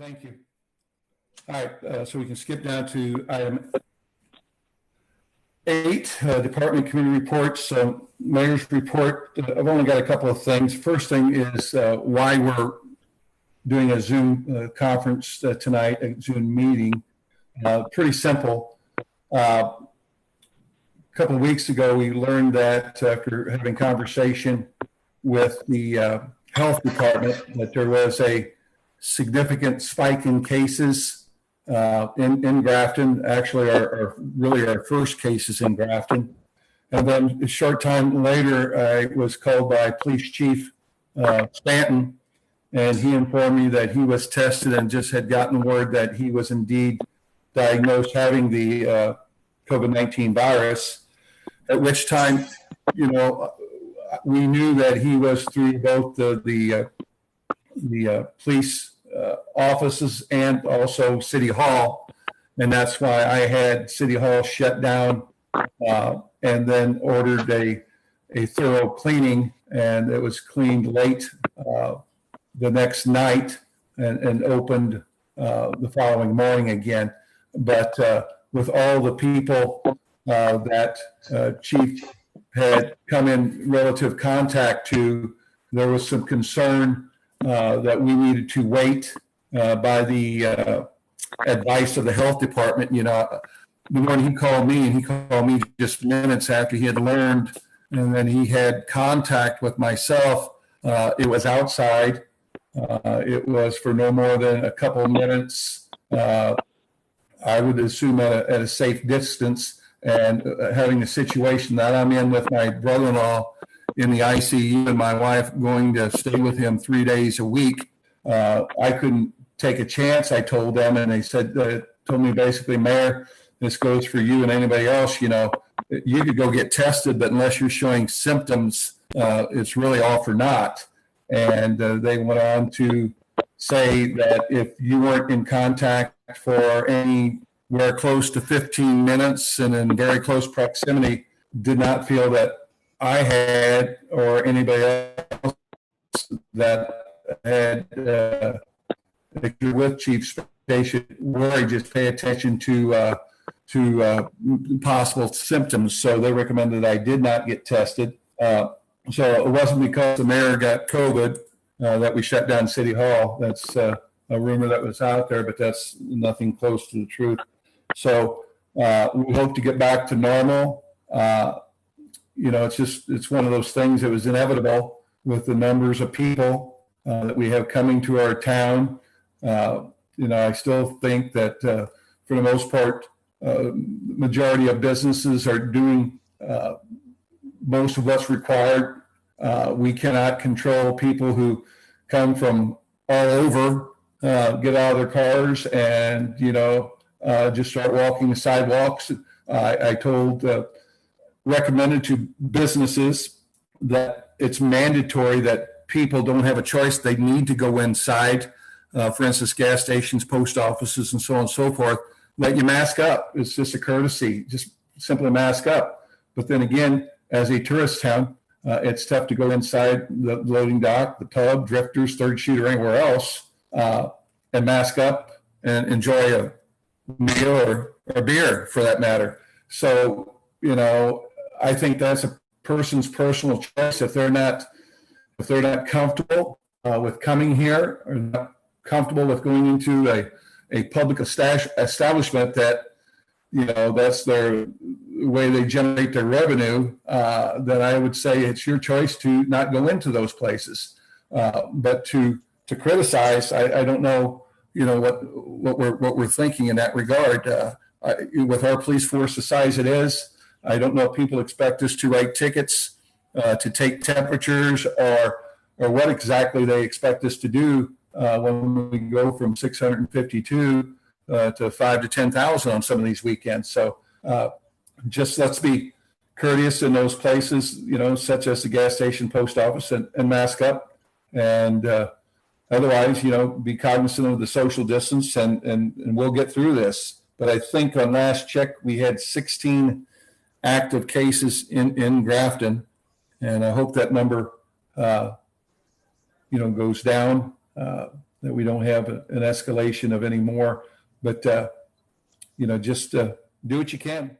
Thank you. All right, so we can skip down to item 8, department committee reports. Mayor's report. I've only got a couple of things. First thing is why we're doing a Zoom conference tonight, a Zoom meeting. Pretty simple. A couple of weeks ago, we learned that after having conversation with the health department, that there was a significant spike in cases in Grafton. Actually, our first cases in Grafton. And then a short time later, I was called by Police Chief Stanton, and he informed me that he was tested and just had gotten word that he was indeed diagnosed having the COVID-19 virus, at which time, we knew that he was through both the police offices and also City Hall. And that's why I had City Hall shut down and then ordered a thorough cleaning, and it was cleaned late the next night and opened the following morning again. But with all the people that Chief had come in relative contact to, there was some concern that we needed to wait by the advice of the health department. The morning he called me just minutes after he had learned, and then he had contact with myself. It was outside. It was for no more than a couple of minutes. I would assume at a safe distance, and having a situation that I'm in with my brother-in-law in the ICU and my wife going to stay with him 3 days a week. I couldn't take a chance, I told them, and they told me basically, Mayor, this goes for you and anybody else. You could go get tested, but unless you're showing symptoms, it's really all for naught. And they went on to say that if you weren't in contact for anywhere close to 15 minutes and in very close proximity, did not feel that I had or anybody else that had if you're with Chief Station, worry, just pay attention to possible symptoms. So they recommended I did not get tested. So it wasn't because the mayor got COVID that we shut down City Hall. That's a rumor that was out there, but that's nothing close to the truth. So we hope to get back to normal. It's one of those things that was inevitable with the numbers of people that we have coming to our town. I still think that for the most part, majority of businesses are doing most of what's required. We cannot control people who come from all over, get out of their cars and, just start walking the sidewalks. I recommended to businesses that it's mandatory that people don't have a choice. They need to go inside. For instance, gas stations, post offices, and so on and so forth. Let you mask up. It's just a courtesy. Just simply mask up. But then again, as a tourist town, it's tough to go inside the loading dock, the tub, drifters, third sheet, or anywhere else and mask up and enjoy a meal or a beer for that matter. So, I think that's a person's personal choice. If they're not comfortable with coming here or not comfortable with going into a public establishment that, that's their way they generate their revenue, then I would say it's your choice to not go into those places. But to criticize, I don't know, what we're thinking in that regard. With our police force the size it is, I don't know if people expect us to write tickets, to take temperatures, or what exactly they expect us to do when we go from 652 to 5,000 to 10,000 on some of these weekends. So just let's be courteous in those places, such as the gas station, post office, and mask up. And otherwise, be cognizant of the social distance, and we'll get through this. But I think on last check, we had 16 active cases in Grafton, and I hope that number, goes down. that we don't have an escalation of any more. But, just do what you can.